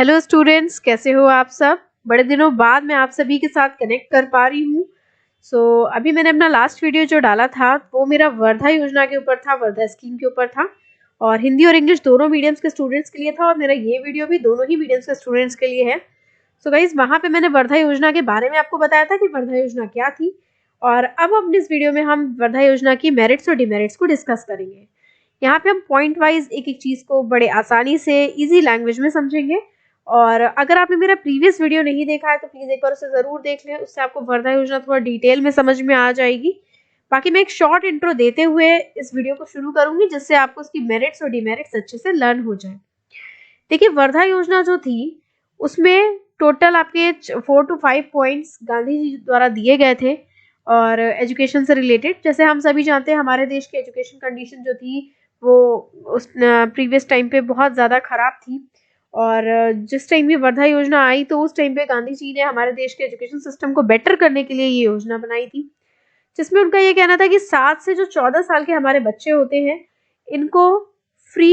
Hello students, कैसे हो आप सब। बड़े दिनों बाद मैं आप सभी के साथ कनेक्ट कर पा रही हूँ। अभी मैंने अपना लास्ट वीडियो जो डाला था वो मेरा वर्धा योजना के ऊपर था, वर्धा स्कीम के ऊपर था, और हिंदी और इंग्लिश दोनों मीडियम्स के स्टूडेंट्स के लिए था, और मेरा ये वीडियो भी दोनों ही मीडियम्स के स्टूडेंट्स के लिए है। गाइस, वहाँ पे मैंने वर्धा योजना के बारे में आपको बताया था कि वर्धा योजना क्या थी, और अब अपने इस वीडियो में हम वर्धा योजना की मेरिट्स और डिमेरिट्स को डिस्कस करेंगे। यहाँ पे हम पॉइंट वाइज एक एक चीज़ को बड़े आसानी से इजी लैंग्वेज में समझेंगे। और अगर आपने मेरा प्रीवियस वीडियो नहीं देखा है तो प्लीज़ एक बार उसे ज़रूर देख लें, उससे आपको वर्धा योजना थोड़ा डिटेल में समझ में आ जाएगी। बाकी मैं एक शॉर्ट इंट्रो देते हुए इस वीडियो को शुरू करूंगी, जिससे आपको उसकी मेरिट्स और डिमेरिट्स अच्छे से लर्न हो जाए। देखिए, वर्धा योजना जो थी उसमें टोटल आपके 4 to 5 पॉइंट्स गांधी जी द्वारा दिए गए थे, और एजुकेशन से रिलेटेड। जैसे हम सभी जानते हैं, हमारे देश की एजुकेशन कंडीशन जो थी वो उस प्रीवियस टाइम पे बहुत ज़्यादा ख़राब थी, और जिस टाइम ये वर्धा योजना आई तो उस टाइम पे गांधी जी ने हमारे देश के एजुकेशन सिस्टम को बेटर करने के लिए ये योजना बनाई थी, जिसमें उनका ये कहना था कि 7 से जो 14 साल के हमारे बच्चे होते हैं, इनको फ्री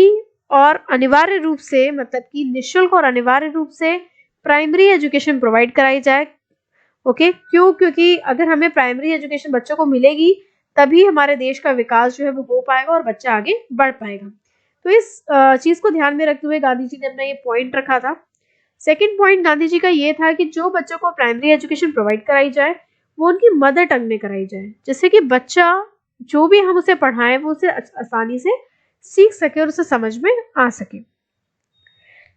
और अनिवार्य रूप से, मतलब कि निःशुल्क और अनिवार्य रूप से प्राइमरी एजुकेशन प्रोवाइड कराई जाए। ओके, क्यों? क्योंकि अगर हमें प्राइमरी एजुकेशन बच्चों को मिलेगी तभी हमारे देश का विकास जो है वो हो पाएगा और बच्चा आगे बढ़ पाएगा। तो इस चीज को ध्यान में रखते हुए गांधी जी ने अपना ये पॉइंट रखा था। सेकंड पॉइंट गांधी जी का ये था कि जो बच्चों को प्राइमरी एजुकेशन प्रोवाइड कराई जाए वो उनकी मदर टंग में कराई जाए, जिससे कि बच्चा जो भी हम उसे पढ़ाएं वो उसे आसानी से सीख सके और उसे समझ में आ सके।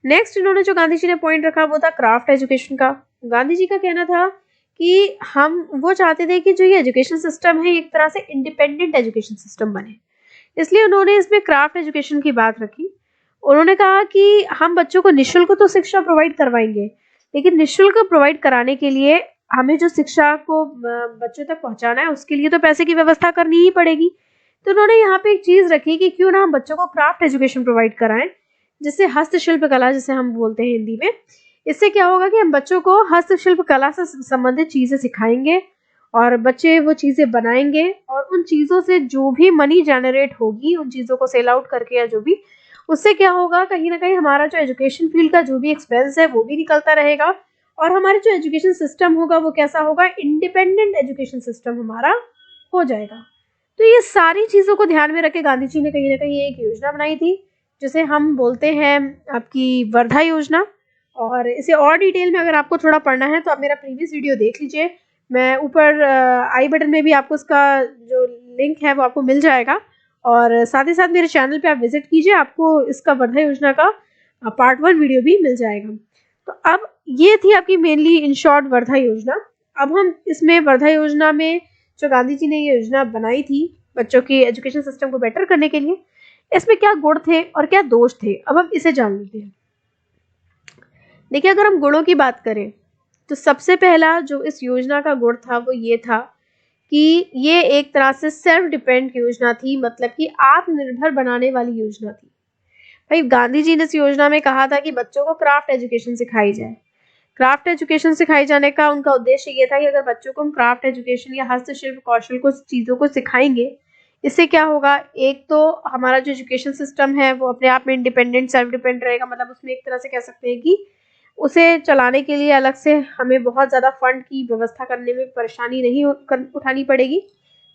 नेक्स्ट इन्होंने जो गांधी जी ने पॉइंट रखा वो था क्राफ्ट एजुकेशन का। गांधी जी का कहना था कि हम वो चाहते थे कि जो ये एजुकेशन सिस्टम है एक तरह से इंडिपेंडेंट एजुकेशन सिस्टम बने, इसलिए उन्होंने इसमें क्राफ्ट एजुकेशन की बात रखी। उन्होंने कहा कि हम बच्चों को निःशुल्क तो शिक्षा प्रोवाइड करवाएंगे, लेकिन निःशुल्क प्रोवाइड कराने के लिए हमें जो शिक्षा को बच्चों तक पहुंचाना है उसके लिए तो पैसे की व्यवस्था करनी ही पड़ेगी। तो उन्होंने यहाँ पे एक चीज रखी कि क्यों ना हम बच्चों को क्राफ्ट एजुकेशन प्रोवाइड कराएं, जिससे हस्तशिल्प कला जिसे हम बोलते हैं हिंदी में। इससे क्या होगा कि हम बच्चों को हस्तशिल्प कला से संबंधित चीजें सिखाएंगे और बच्चे वो चीजें बनाएंगे, और उन चीजों से जो भी मनी जनरेट होगी, उन चीजों को सेल आउट करके या जो भी, उससे क्या होगा, कहीं ना कहीं हमारा जो एजुकेशन फील्ड का जो भी एक्सपेंस है वो भी निकलता रहेगा, और हमारे जो एजुकेशन सिस्टम होगा वो कैसा होगा, इंडिपेंडेंट एजुकेशन सिस्टम हमारा हो जाएगा। तो ये सारी चीजों को ध्यान में रख के गांधी जी ने कहीं ना कहीं एक योजना बनाई थी, जिसे हम बोलते हैं आपकी वर्धा योजना। और इसे और डिटेल में अगर आपको थोड़ा पढ़ना है तो आप मेरा प्रीवियस वीडियो देख लीजिए। मैं ऊपर आई बटन में भी आपको उसका जो लिंक है वो आपको मिल जाएगा, और साथ ही साथ मेरे चैनल पे आप विजिट कीजिए, आपको इसका वर्धा योजना का पार्ट 1 वीडियो भी मिल जाएगा। तो अब ये थी आपकी मेनली इन शॉर्ट वर्धा योजना। अब हम इसमें वर्धा योजना में जो गांधी जी ने ये योजना बनाई थी बच्चों की एजुकेशन सिस्टम को बेटर करने के लिए, इसमें क्या गुण थे और क्या दोष थे, अब हम इसे जान लेते हैं। देखिए, अगर हम गुणों की बात करें तो सबसे पहला जो इस योजना का गुण था वो ये था कि ये एक तरह से सेल्फ डिपेंड योजना थी, मतलब कि आत्मनिर्भर बनाने वाली योजना थी। भाई, गांधी जी ने इस योजना में कहा था कि बच्चों को क्राफ्ट एजुकेशन सिखाई जाए। क्राफ्ट एजुकेशन सिखाई जाने का उनका उद्देश्य ये था कि अगर बच्चों को हम क्राफ्ट एजुकेशन या हस्तशिल्प कौशल को चीज़ों को सिखाएंगे, इससे क्या होगा, एक तो हमारा जो एजुकेशन सिस्टम है वो अपने आप में इंडिपेंडेंट सेल्फ डिपेंड रहेगा, मतलब उसमें एक तरह से कह सकते हैं कि उसे चलाने के लिए अलग से हमें बहुत ज़्यादा फंड की व्यवस्था करने में परेशानी नहीं उठानी पड़ेगी।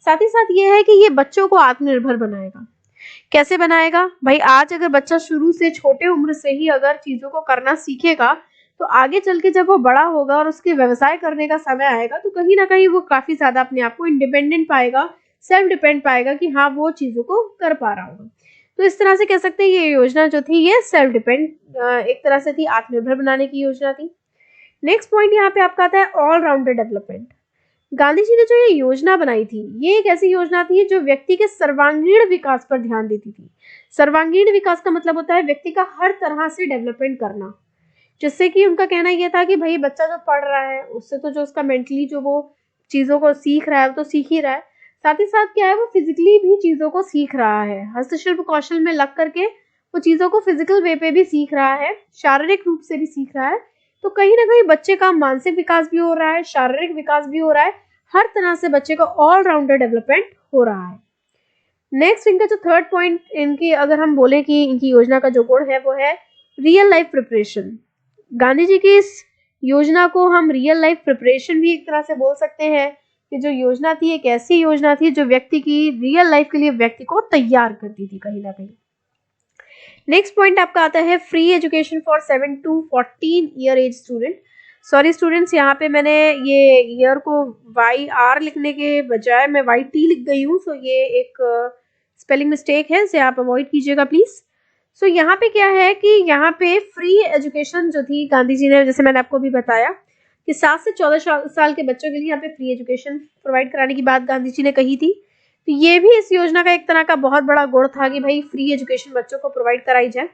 साथ ही साथ ये है कि ये बच्चों को आत्मनिर्भर बनाएगा। कैसे बनाएगा भाई? आज अगर बच्चा शुरू से छोटे उम्र से ही अगर चीज़ों को करना सीखेगा तो आगे चल के जब वो बड़ा होगा और उसके व्यवसाय करने का समय आएगा तो कहीं ना कहीं वो काफ़ी ज़्यादा अपने आप को इंडिपेंडेंट पाएगा, सेल्फ डिपेंड पाएगा कि हाँ, वो चीज़ों को कर पा रहा होगा। तो इस तरह से कह सकते हैं ये योजना जो थी ये सेल्फ डिपेंड एक तरह से थी, आत्मनिर्भर बनाने की योजना थी। नेक्स्ट पॉइंट यहाँ पे आपका आता है all rounder development. Gandhi ji ने जो ये योजना बनाई थी ये एक ऐसी योजना थी जो व्यक्ति के सर्वांगीण विकास पर ध्यान देती थी। सर्वांगीण विकास का मतलब होता है व्यक्ति का हर तरह से डेवलपमेंट करना, जिससे कि उनका कहना ये था कि भाई, बच्चा जो पढ़ रहा है उससे तो जो उसका मेंटली जो वो चीज़ों को सीख रहा है वो तो सीख ही रहा है, साथ ही साथ क्या है, वो फिजिकली भी चीज़ों को सीख रहा है। हस्तशिल्प कौशल में लग करके वो चीज़ों को फिजिकल वे पे भी सीख रहा है, शारीरिक रूप से भी सीख रहा है। तो कहीं ना कहीं बच्चे का मानसिक विकास भी हो रहा है, शारीरिक विकास भी हो रहा है, हर तरह से बच्चे का ऑल राउंडर डेवलपमेंट हो रहा है। नेक्स्ट इनका जो थर्ड पॉइंट इनकी अगर हम बोले कि इनकी योजना का जो गुण है वो है real life preparation. Gandhi ji की इस योजना को हम रियल लाइफ प्रिपरेशन भी एक तरह से बोल सकते हैं कि जो योजना थी एक ऐसी योजना थी जो व्यक्ति की रियल लाइफ के लिए व्यक्ति को तैयार करती थी कहीं ना कहीं। नेक्स्ट पॉइंट आपका आता है free education for 7 to 14 year age student. Sorry students, यहाँ पे मैंने ये ईयर को YR लिखने के बजाय मैं YT लिख गई हूँ, सो ये एक स्पेलिंग मिस्टेक है, इसे आप अवॉइड कीजिएगा प्लीज। सो यहाँ पे क्या है कि यहाँ पे फ्री एजुकेशन जो थी गांधी जी ने, जैसे मैंने आपको भी बताया कि 7 से 14 साल के बच्चों के लिए यहाँ पे फ्री एजुकेशन प्रोवाइड कराने की बात गांधी जी ने कही थी। तो ये भी इस योजना का एक तरह का बहुत बड़ा गुण था कि भाई फ्री एजुकेशन बच्चों को प्रोवाइड कराई जाए।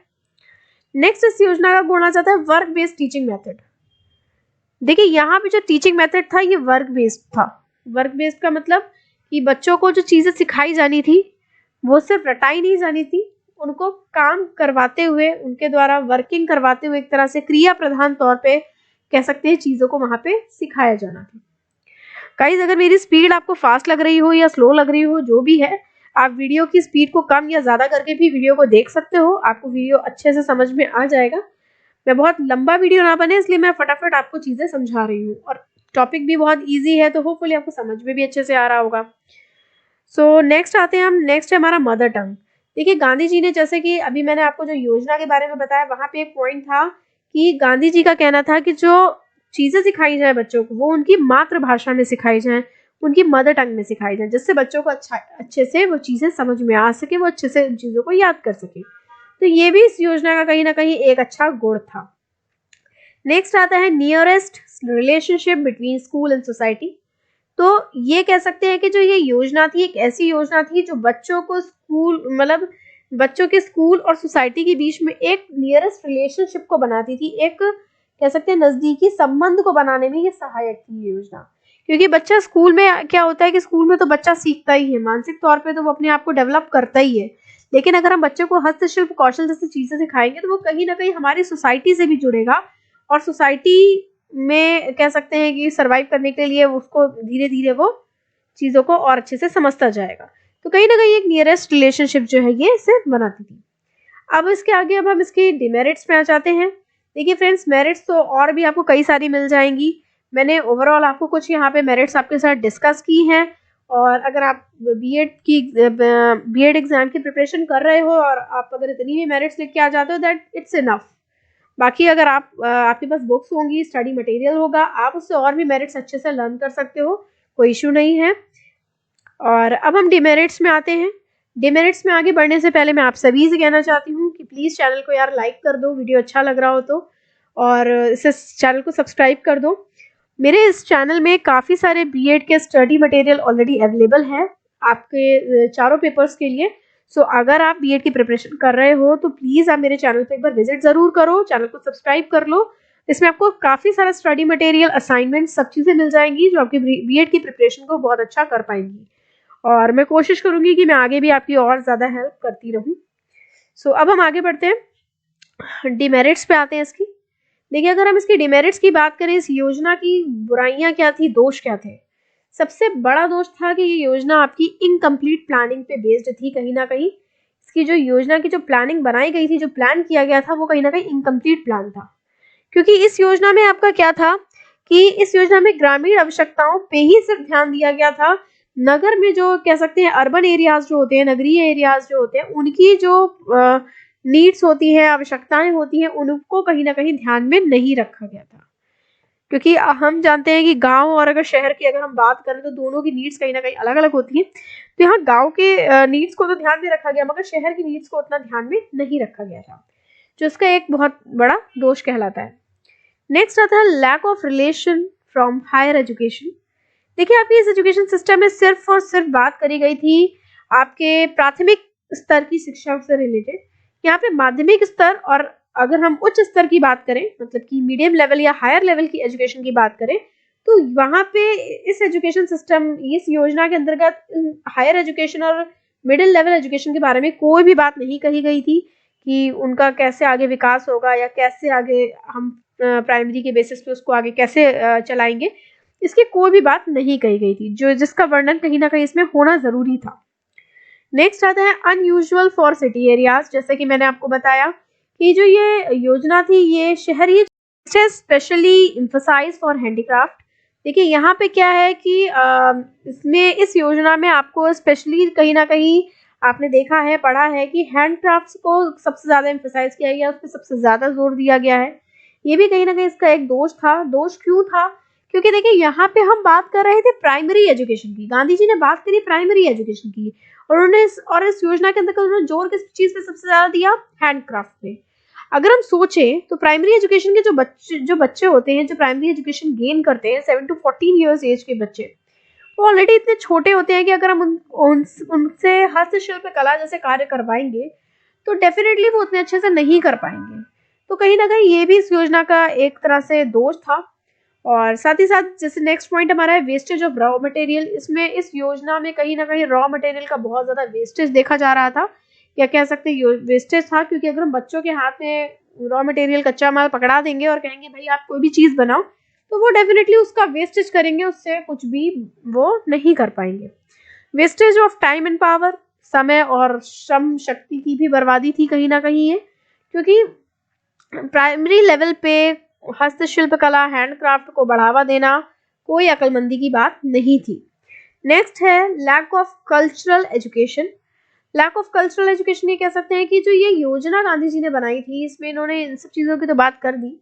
नेक्स्ट इस योजना का गुण आ जाता है वर्क बेस्ड टीचिंग मेथड। देखिए यहाँ पे जो टीचिंग मेथड था ये वर्क बेस्ड था। वर्क बेस्ड का मतलब कि बच्चों को जो चीजें सिखाई जानी थी वो सिर्फ रटाई नहीं जानी थी, उनको काम करवाते हुए, उनके द्वारा वर्किंग करवाते हुए एक तरह से क्रिया प्रधान तौर पे कह सकते हैं चीजों को वहां पे सिखाया जाना था। गाइस अगर मेरी स्पीड आपको फास्ट लग रही हो या स्लो लग रही हो, जो भी है, आप वीडियो की स्पीड को कम या ज्यादा करके भी वीडियो को देख सकते हो, आपको वीडियो अच्छे से समझ में आ जाएगा। मैं बहुत लंबा वीडियो ना बने इसलिए मैं फटाफट आपको चीजें समझा रही हूँ, और टॉपिक भी बहुत ईजी है तो होपफुली आपको समझ में भी अच्छे से आ रहा होगा। सो नेक्स्ट आते हैं हम, नेक्स्ट है हमारा मदर टंग। देखिए गांधी जी ने, जैसे कि अभी मैंने आपको जो योजना के बारे में बताया वहां पे एक पॉइंट था कि गांधी जी का कहना था कि जो चीजें सिखाई जाए बच्चों को वो उनकी मातृभाषा में सिखाई जाए, उनकी मदर टंग में सिखाई जाए, जिससे बच्चों को अच्छे से वो चीजें समझ में आ सके, वो अच्छे से उन चीजों को याद कर सके। तो ये भी इस योजना का कहीं ना कहीं एक अच्छा गुण था। नेक्स्ट आता है nearest relationship between school and society. तो ये कह सकते हैं कि जो ये योजना थी एक ऐसी योजना थी जो बच्चों को स्कूल, मतलब बच्चों के स्कूल और सोसाइटी के बीच में एक नियरेस्ट रिलेशनशिप को बनाती थी, एक कह सकते हैं नजदीकी संबंध को बनाने में ये सहायक थी ये योजना। क्योंकि बच्चा स्कूल में क्या होता है कि स्कूल में तो बच्चा सीखता ही है, मानसिक तौर पे तो वो अपने आप को डेवलप करता ही है, लेकिन अगर हम बच्चों को हस्तशिल्प कौशल जैसी चीजें सिखाएंगे तो वो कहीं ना कहीं हमारी सोसाइटी से भी जुड़ेगा, और सोसाइटी में कह सकते हैं कि सरवाइव करने के लिए उसको धीरे धीरे वो चीज़ों को और अच्छे से समझता जाएगा। तो कहीं ना कहीं एक नियरेस्ट रिलेशनशिप जो है ये इसे बनाती थी। अब इसके आगे अब हम इसके डिमेरिट्स पे आ जाते हैं। देखिए फ्रेंड्स, मेरिट्स तो और भी आपको कई सारी मिल जाएंगी, मैंने ओवरऑल आपको कुछ यहाँ पे मेरिट्स आपके साथ डिस्कस की हैं। और अगर आप बीएड एग्जाम की प्रिपरेशन कर रहे हो और आप अगर इतनी भी मेरिट्स लिख के आ जाते हो दैट इट्स इनफ। बाकी अगर आपके पास बुक्स होंगी, स्टडी मटेरियल होगा, आप उससे और भी मेरिट्स अच्छे से लर्न कर सकते हो, कोई इशू नहीं है। और अब हम डिमेरिट्स में आते हैं। डिमेरिट्स में आगे बढ़ने से पहले मैं आप सभी से कहना चाहती हूँ कि प्लीज़ चैनल को यार लाइक कर दो, वीडियो अच्छा लग रहा हो तो, और इसे चैनल को सब्सक्राइब कर दो। मेरे इस चैनल में काफ़ी सारे बीएड के स्टडी मटेरियल ऑलरेडी अवेलेबल है आपके चारों पेपर्स के लिए। सो अगर आप बीएड की प्रिपरेशन कर रहे हो तो प्लीज़ आप मेरे चैनल पे एक बार विजिट ज़रूर करो, चैनल को सब्सक्राइब कर लो। इसमें आपको काफ़ी सारा स्टडी मटेरियल, असाइनमेंट, सब चीज़ें मिल जाएंगी जो आपकी बीएड की प्रिपरेशन को बहुत अच्छा कर पाएंगी, और मैं कोशिश करूँगी कि मैं आगे भी आपकी और ज़्यादा हेल्प करती रहूँ। सो अब हम आगे बढ़ते हैं, डिमेरिट्स पे आते हैं इसकी। देखिए अगर हम इसकी डिमेरिट्स की बात करें, इस योजना की बुराइयाँ क्या थी, दोष क्या थे। सबसे बड़ा दोष था कि ये योजना आपकी इनकम्प्लीट प्लानिंग पे बेस्ड थी। कहीं ना कहीं इसकी जो योजना की जो प्लानिंग बनाई गई थी, जो प्लान किया गया था, वो कहीं ना कहीं इनकम्प्लीट प्लान था। क्योंकि इस योजना में आपका क्या था कि इस योजना में ग्रामीण आवश्यकताओं पे ही सिर्फ ध्यान दिया गया था। नगर में जो कह सकते हैं अर्बन एरियाज जो होते हैं, नगरीय एरियाज जो होते हैं, उनकी जो नीड्स होती है, आवश्यकताएं होती हैं, उनको कहीं ना कहीं ध्यान में नहीं रखा गया था। क्योंकि हम जानते हैं कि गांव और अगर शहर की अगर हम बात करें तो दोनों की नीड्स कहीं ना कहीं अलग अलग होती हैं। तो यहाँ गांव के नीड्स को तो ध्यान में रखा गया, मगर शहर की नीड्स को उतना ध्यान में नहीं रखा गया था, जो इसका एक बहुत बड़ा दोष कहलाता है। नेक्स्ट आता है lack of relation from higher education. देखिए आपकी इस एजुकेशन सिस्टम में सिर्फ और सिर्फ बात करी गई थी आपके प्राथमिक स्तर की शिक्षा से रिलेटेड। यहाँ पे माध्यमिक स्तर, और अगर हम उच्च स्तर की बात करें, मतलब कि मीडियम लेवल या हायर लेवल की एजुकेशन की बात करें, तो वहाँ पे इस एजुकेशन सिस्टम, इस योजना के अंतर्गत हायर एजुकेशन और मिडिल लेवल एजुकेशन के बारे में कोई भी बात नहीं कही गई थी कि उनका कैसे आगे विकास होगा या कैसे आगे हम प्राइमरी के बेसिस पे उसको आगे कैसे चलाएंगे। इसकी कोई भी बात नहीं कही गई थी, जो जिसका वर्णन कहीं ना कहीं इसमें होना जरूरी था। नेक्स्ट आता है अनयूजुअल फॉर सिटी एरियाज। जैसे कि मैंने आपको बताया कि जो ये योजना थी ये शहरी स्पेशली एम्फसाइज फॉर हैंडीक्राफ्ट। देखिए यहाँ पे क्या है कि इसमें इस योजना में आपको स्पेशली कहीं ना कहीं आपने देखा है, पढ़ा है कि हैंडक्राफ्ट्स को सबसे ज़्यादा एम्फसाइज किया गया, उस पर सबसे ज़्यादा जोर दिया गया है। ये भी कहीं ना कहीं इसका एक दोष था। दोष क्यों था? क्योंकि देखिए यहाँ पे हम बात कर रहे थे प्राइमरी एजुकेशन की, गांधी जी ने बात करी प्राइमरी एजुकेशन की, और उन्होंने इस योजना के अंतर्गत उन्होंने जोर किस चीज़ पे सबसे ज़्यादा दिया? हैंडक्राफ्ट पे। अगर हम सोचें तो प्राइमरी एजुकेशन के जो बच्चे होते हैं, जो प्राइमरी एजुकेशन गेन करते हैं 7 to 14 ईयर्स एज के बच्चे, वो ऑलरेडी इतने छोटे होते हैं कि अगर हम उनसे हस्तशिल्प कला जैसे कार्य करवाएंगे तो डेफिनेटली वो उतने अच्छे से नहीं कर पाएंगे। तो कहीं ना कहीं ये भी इस योजना का एक तरह से दोष था। और साथ ही साथ जैसे नेक्स्ट पॉइंट हमारा है वेस्टेज ऑफ रॉ मटेरियल। इसमें इस योजना में कहीं ना कहीं रॉ मटेरियल का बहुत ज़्यादा वेस्टेज देखा जा रहा था, या कह सकते हैं वेस्टेज था, क्योंकि अगर हम बच्चों के हाथ में रॉ मटेरियल कच्चा माल पकड़ा देंगे और कहेंगे भाई आप कोई भी चीज़ बनाओ, तो वो डेफिनेटली उसका वेस्टेज करेंगे, उससे कुछ भी वो नहीं कर पाएंगे। Wastage of time and power, समय और श्रम शक्ति की भी बर्बादी थी कहीं ना कहीं ये, क्योंकि प्राइमरी लेवल पे हस्तशिल्प कला हैंडक्राफ्ट को बढ़ावा देना कोई अक्लमंदी की बात नहीं थी। नेक्स्ट है lack of cultural education. Lack of cultural education ये कह सकते हैं कि जो ये योजना गांधी जी ने बनाई थी, इसमें इन्होंने इन सब चीज़ों की तो बात कर दी,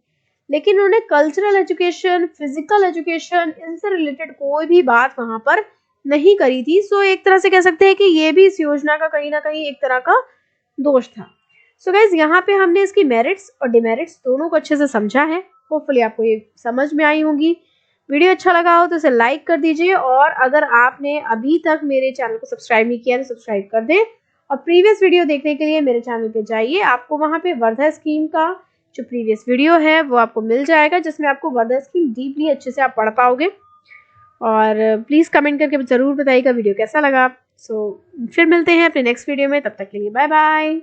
लेकिन उन्होंने कल्चरल एजुकेशन, फिजिकल एजुकेशन, इनसे रिलेटेड कोई भी बात वहाँ पर नहीं करी थी। सो एक तरह से कह सकते हैं कि ये भी इस योजना का कहीं ना कहीं एक तरह का दोष था। सो गाइज यहाँ पे हमने इसकी मेरिट्स और डिमेरिट्स दोनों को अच्छे से समझा है। होपफुली आपको ये समझ में आई होंगी। वीडियो अच्छा लगा हो तो इसे लाइक कर दीजिए, और अगर आपने अभी तक मेरे चैनल को सब्सक्राइब नहीं किया तो सब्सक्राइब कर दें, और प्रीवियस वीडियो देखने के लिए मेरे चैनल पे जाइए। आपको वहाँ पे वर्धा स्कीम का जो प्रीवियस वीडियो है वो आपको मिल जाएगा, जिसमें आपको वर्धा स्कीम डीपली अच्छे से आप पढ़ पाओगे। और प्लीज़ कमेंट करके ज़रूर बताइएगा वीडियो कैसा लगा। सो फिर मिलते हैं अपने नेक्स्ट वीडियो में, तब तक के लिए बाय बाय।